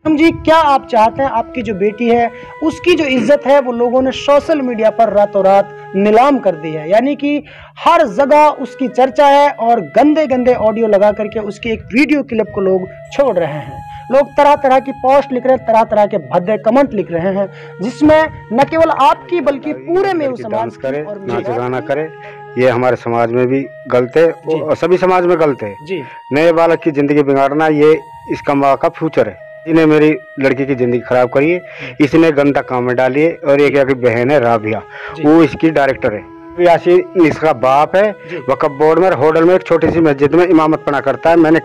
हम जी, क्या आप चाहते हैं आपकी जो बेटी है उसकी जो इज्जत है वो लोगों ने सोशल मीडिया पर रातों रात नीलाम कर दी है, यानी कि हर जगह उसकी चर्चा है और गंदे गंदे ऑडियो लगा करके उसकी एक वीडियो क्लिप को लोग छोड़ रहे हैं। लोग तरह तरह की पोस्ट लिख रहे हैं, तरह तरह के भद्दे कमेंट लिख रहे हैं, जिसमें न केवल आपकी बल्कि पूरे मेरू समाज करे, नाच गाना करे। ये हमारे समाज में भी गलत है और सभी समाज में गलत है जी। नए बालक की जिंदगी बिगाड़ना ये इसका माँ का फ्यूचर है। इसने मेरी लड़की की जिंदगी खराब करी है, इसने गंदा काम में डाली है। और एक बहन है राबिया, वो इसकी डायरेक्टर है। यासीन इसका बाप है, वक्फ बोर्ड में होटल में एक छोटी सी मस्जिद में इमामत पढ़ा करता है। मैंने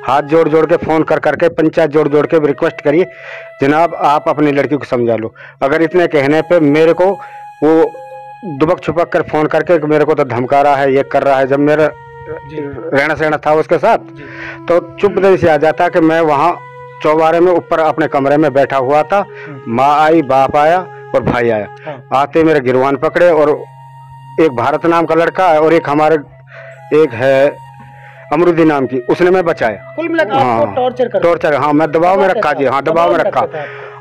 हाथ जोड़ जोड़ के फोन कर करके पंचायत जोड़ जोड़ के रिक्वेस्ट करी, जनाब आप अपनी लड़की को समझा लो। अगर इतने कहने पे मेरे को वो दुबक छुपक कर फोन करके मेरे को तो धमका रहा है, ये कर रहा है। जब मेरा रहना सहना था उसके साथ तो चुप दिन से आ जाता कि मैं वहाँ चौबारे में ऊपर अपने कमरे में बैठा हुआ था। माँ आई, बाप आया और भाई आया। आते मेरे गिरवान पकड़े और एक भारत नाम का लड़का है और एक हमारे एक है अमरुद्दीन नाम की, उसने मैं बचाया। कुल मिलाकर आपको टॉर्चर हाँ मैं दबाव में रखा जी, हाँ दबाव में रखा।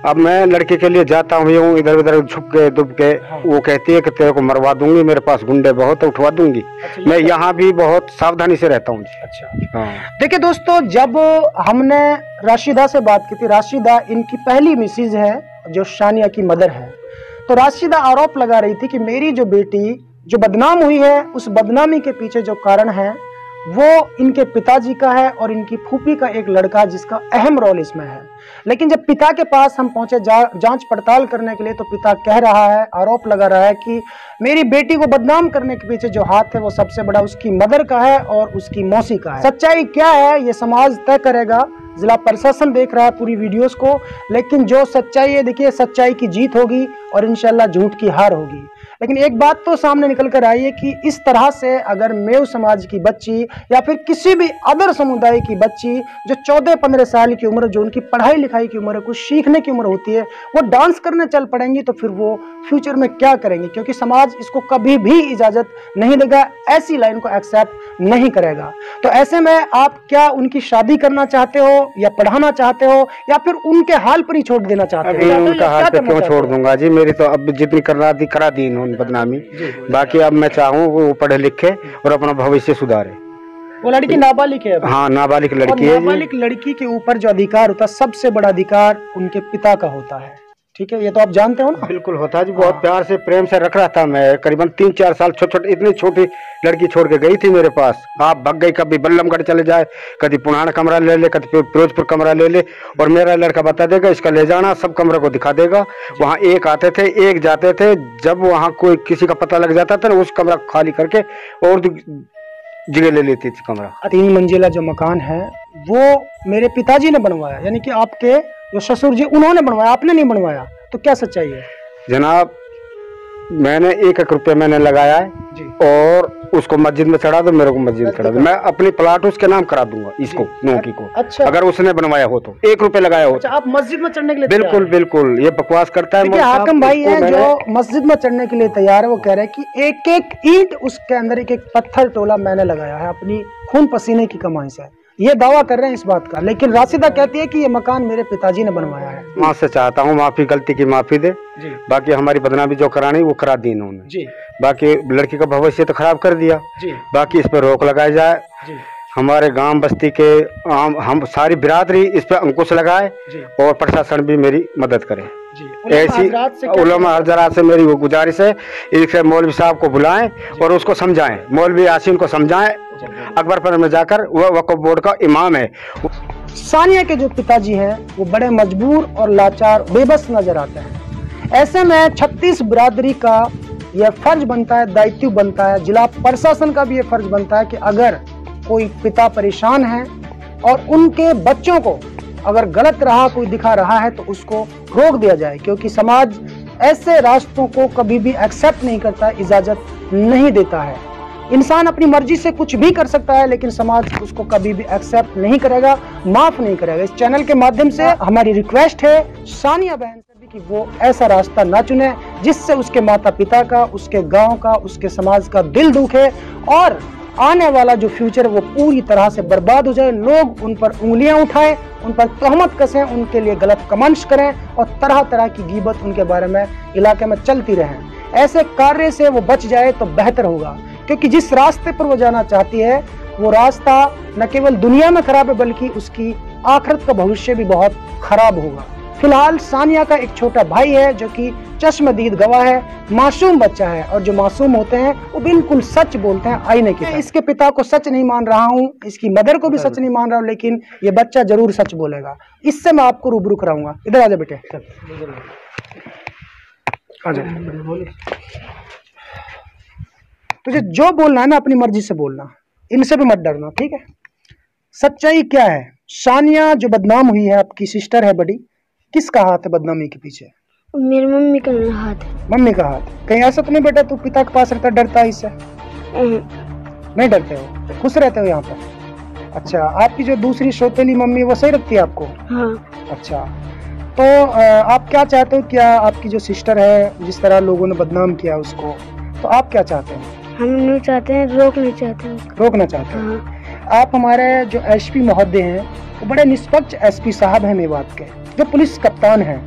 अब मैं लड़के के लिए जाता हूँ इधर उधर छुप के दुब के, वो कहती है कि तेरे को मरवा दूंगी, मेरे पास गुंडे बहुत है, उठवा दूंगी। मैं यहाँ भी बहुत सावधानी से रहता हूँ जी। अच्छा हाँ। देखिए दोस्तों, जब हमने राशिदा से बात की थी, राशिदा इनकी पहली मिसेज है जो शानिया की मदर है, तो राशिदा आरोप लगा रही थी कि मेरी जो बेटी जो बदनाम हुई है उस बदनामी के पीछे जो कारण है वो इनके पिताजी का है और इनकी फूफी का एक लड़का जिसका अहम रोल इसमें है। लेकिन जब पिता के पास हम पहुंचे जांच पड़ताल करने के लिए, तो पिता कह रहा है, आरोप लगा रहा है कि मेरी बेटी को बदनाम करने के पीछे जो हाथ है वो सबसे बड़ा उसकी मदर का है और उसकी मौसी का है। सच्चाई क्या है ये समाज तय करेगा, जिला प्रशासन देख रहा है पूरी वीडियोस को, लेकिन जो सच्चाई है देखिए, सच्चाई की जीत होगी और इंशाल्लाह झूठ की हार होगी। लेकिन एक बात तो सामने निकल कर आई है कि इस तरह से अगर मेव समाज की बच्ची या फिर किसी भी अदर समुदाय की बच्ची जो 14-15 साल की उम्र, जो उनकी पढ़ाई लिखाई की उम्र है, कुछ सीखने की उम्र होती है, वो डांस करने चल पड़ेंगी तो फिर वो फ्यूचर में क्या करेंगे, क्योंकि समाज इसको कभी भी इजाजत नहीं देगा, ऐसी लाइन को एक्सेप्ट नहीं करेगा। तो ऐसे में आप क्या उनकी शादी करना चाहते हो या पढ़ाना चाहते हो या फिर उनके हाल पर ही छोड़ देना चाहते हो? उनका हाल पे क्यों छोड़ दूंगा जी, मेरी तो अब जितनी करना थी करा दी इन्होंने बदनामी। बाकी अब मैं चाहूँ वो पढ़े लिखे और अपना भविष्य सुधारे। वो लड़की नाबालिग है। हाँ नाबालिग लड़की है। नाबालिग लड़की के ऊपर जो अधिकार होता है सबसे बड़ा अधिकार उनके पिता का होता है, ठीक है, ये तो आप जानते हो ना। बिल्कुल होता है जी, बहुत प्यार से प्रेम से रख रहा था मैं, करीबन 3-4 साल। छोटे इतनी छोटी लड़की छोड़ के गई थी मेरे पास। आप भग गई, कभी बल्लमगढ़ चले जाए, कभी पुराना कमरा ले ले, कभी फिरोजपुर कमरा ले ले, और मेरा लड़का बता देगा इसका ले जाना, सब कमरे को दिखा देगा। वहाँ एक आते थे एक जाते थे, जब वहाँ कोई किसी का पता लग जाता था ना, उस कमरा खाली करके और जगह ले लेती थी कमरा। 3 मंजिला जो मकान है वो मेरे पिताजी ने बनवाया, यानी कि आपके जो ससुर जी उन्होंने बनवाया, आपने नहीं बनवाया, तो क्या सच्चाई है? जनाब मैंने 1-1 रुपया मैंने लगाया है जी। और उसको मस्जिद में चढ़ा दो, मेरे को मस्जिद में चढ़ा दो, मैं अपनी प्लाट उसके नाम करा दूंगा इसको, नौकी को। अच्छा, अगर उसने बनवाया हो तो 1 रुपया लगाया हो। अच्छा, आप मस्जिद में चढ़ने के लिए? बिल्कुल बिल्कुल, ये बकवास करता है। हाकिम भाई है जो मस्जिद में चढ़ने के लिए तैयार है, वो कह रहे हैं कि एक ईंट उसके अंदर एक पत्थर टोला मैंने लगाया है अपनी खून पसीने की कमाई से, ये दावा कर रहे हैं इस बात का। लेकिन राशिदा कहती है कि ये मकान मेरे पिताजी ने बनवाया है। माँ से चाहता हूँ माफी, गलती की माफी दे जी। बाकी हमारी बदनामी जो करानी वो करा दी इन्होंने जी। बाकी लड़की का भविष्य तो खराब कर दिया जी। बाकी इस पर रोक लगाई जाए जी। हमारे गांव बस्ती के हम सारी बिरादरी इस पर अंकुश लगाए और प्रशासन भी मेरी मदद करे। ऐसी उलमा हजरात से मेरी वो गुजारिश है, इससे मौलवी साहब को बुलाएं और उसको समझाएं, मौलवी यासीन को समझाएं। अकबरपुर में जाकर वह वक्फ बोर्ड का इमाम है। सानिया के जो पिताजी हैं वो बड़े मजबूर और लाचार बेबस नजर आते हैं। ऐसे में 36 बिरादरी का यह फर्ज बनता है, दायित्व बनता है, जिला प्रशासन का भी यह फर्ज बनता है कि अगर कोई पिता परेशान है और उनके बच्चों को अगर गलत राह कोई दिखा रहा है तो उसको रोक दिया जाए, क्योंकि समाज ऐसे रास्तों को कभी भी एक्सेप्ट नहीं करता, इजाजत नहीं देता है। इंसान अपनी मर्जी से कुछ भी कर सकता है, लेकिन समाज उसको कभी भी एक्सेप्ट नहीं करेगा, माफ नहीं करेगा। इस चैनल के माध्यम से हमारी रिक्वेस्ट है सानिया बहन से भी कि वो ऐसा रास्ता ना चुने जिससे उसके माता पिता का, उसके गांव का, उसके समाज का दिल दुखे और आने वाला जो फ्यूचर वो पूरी तरह से बर्बाद हो जाए, लोग उन पर उंगलियां उठाएं, उन पर तहमत कसें, उनके लिए गलत कमेंट्स करें और तरह तरह की गीबत उनके बारे में इलाके में चलती रहे। ऐसे कार्य से वो बच जाए तो बेहतर होगा, क्योंकि जिस रास्ते पर वो जाना चाहती है वो रास्ता न केवल दुनिया में खराब है बल्कि उसकी आखिरत का भविष्य भी बहुत खराब होगा। फिलहाल सानिया का एक छोटा भाई है जो कि चश्मदीद गवाह है, मासूम बच्चा है, और जो मासूम होते हैं वो बिल्कुल सच बोलते हैं आईने की तरह। इसके पिता को सच नहीं मान रहा हूँ, इसकी मदर को भी सच नहीं मान रहा हूँ, लेकिन ये बच्चा जरूर सच बोलेगा। इससे मैं आपको रूबरू कराऊंगा। इधर आजा बेटे, आजा। तुझे जो बोलना है ना अपनी मर्जी से बोलना, इनसे भी मत डरना, ठीक है। सच्चाई क्या है? सानिया जो बदनाम हुई है, आपकी सिस्टर है बड़ी, किसका हाथ है बदनामी के पीछे? मेरी मम्मी का हाथ है। मम्मी का हाथ? कहीं ऐसा तो नहीं बेटा तू पिता के पास रहता डरता है इससे? नहीं डरते हो, खुश रहते हो यहाँ पर? अच्छा, आपकी जो दूसरी सौतेली मम्मी वो सही रखती है आपको? हाँ। अच्छा, तो आप क्या चाहते हो? क्या आपकी जो सिस्टर है, जिस तरह लोगों ने बदनाम किया उसको, तो आप क्या चाहते हैं? हम नहीं चाहते हैं, रोकना चाहते हैं। रोकना चाहते हैं? हाँ। आप हमारे जो एसपी महोदय हैं वो बड़े निष्पक्ष एसपी साहब हैं मेवात के, जो पुलिस कप्तान हैं।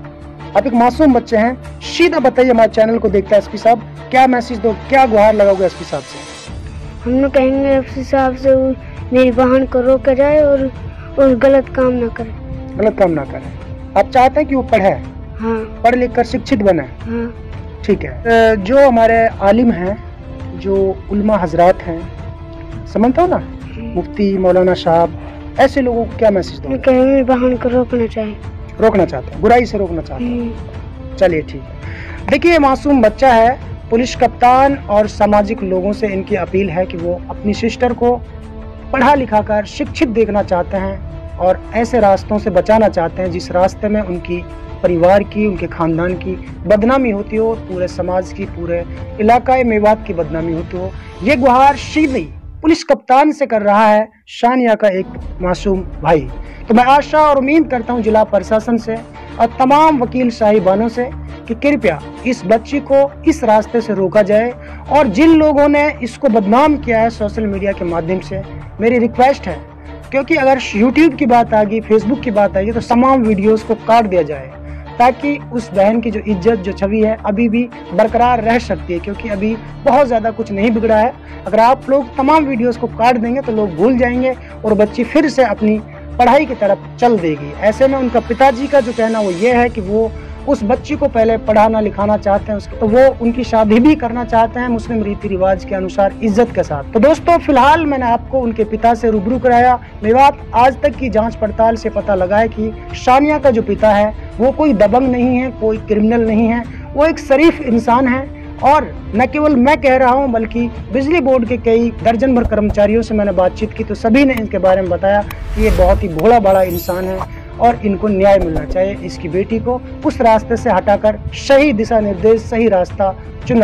आप एक मासूम बच्चे हैं, सीधा बताइए, हमारे चैनल को देखता है एसपी साहब, क्या मैसेज दो, क्या गुहार लगाओगे एसपी साहब से? हम लोग कहेंगे एसपी साहब से मेरी बहन को रोका जाए और गलत काम ना करे। गलत काम ना करे। आप चाहते हैं कि वो पढ़े? हाँ। पढ़ लिख कर शिक्षित बने? हाँ। ठीक है। जो हमारे आलिम हैं, जो उलमा हजरात हैं, समझते हो ना, मुफ्ती मौलाना साहब, ऐसे लोगों को क्या मैसेज दो? कहेंगे बहन को रोकना चाहिए। रोकना चाहते हैं, बुराई से रोकना चाहते हैं। चलिए ठीक है। देखिए, मासूम बच्चा है, पुलिस कप्तान और सामाजिक लोगों से इनकी अपील है कि वो अपनी सिस्टर को पढ़ा लिखा कर शिक्षित देखना चाहते हैं और ऐसे रास्तों से बचाना चाहते हैं जिस रास्ते में उनकी परिवार की, उनके खानदान की बदनामी होती हो, पूरे समाज की, पूरे इलाका मेवात की बदनामी होती हो। ये गुहार सीधी पुलिस कप्तान से कर रहा है सानिया का एक मासूम भाई। तो मैं आशा और उम्मीद करता हूं जिला प्रशासन से और तमाम वकील साहिबानों से कि कृपया इस बच्ची को इस रास्ते से रोका जाए, और जिन लोगों ने इसको बदनाम किया है सोशल मीडिया के माध्यम से, मेरी रिक्वेस्ट है, क्योंकि अगर यूट्यूब की बात आ गई, फेसबुक की बात आएगी, तो तमाम वीडियोस को काट दिया जाए ताकि उस बहन की जो इज्जत, जो छवि है, अभी भी बरकरार रह सकती है, क्योंकि अभी बहुत ज़्यादा कुछ नहीं बिगड़ा है। अगर आप लोग तमाम वीडियोस को काट देंगे तो लोग भूल जाएंगे और बच्ची फिर से अपनी पढ़ाई की तरफ चल देगी। ऐसे में उनका पिताजी का जो कहना वो ये है कि वो उस बच्ची को पहले पढ़ाना लिखाना चाहते हैं, उसको तो वो उनकी शादी भी करना चाहते हैं मुस्लिम रीति रिवाज के अनुसार इज्जत के साथ। तो दोस्तों, फिलहाल मैंने आपको उनके पिता से रूबरू कराया। मेवात आज तक की जांच पड़ताल से पता लगा है कि सानिया का जो पिता है वो कोई दबंग नहीं है, कोई क्रिमिनल नहीं है, वो एक शरीफ इंसान है। और न केवल मैं कह रहा हूं बल्कि बिजली बोर्ड के कई दर्जन भर कर्मचारियों से मैंने बातचीत की तो सभी ने इनके बारे में बताया कि ये बहुत ही भोला बड़ा इंसान है और इनको न्याय मिलना चाहिए। इसकी बेटी को उस रास्ते से हटाकर सही दिशा निर्देश, सही रास्ता चुनना।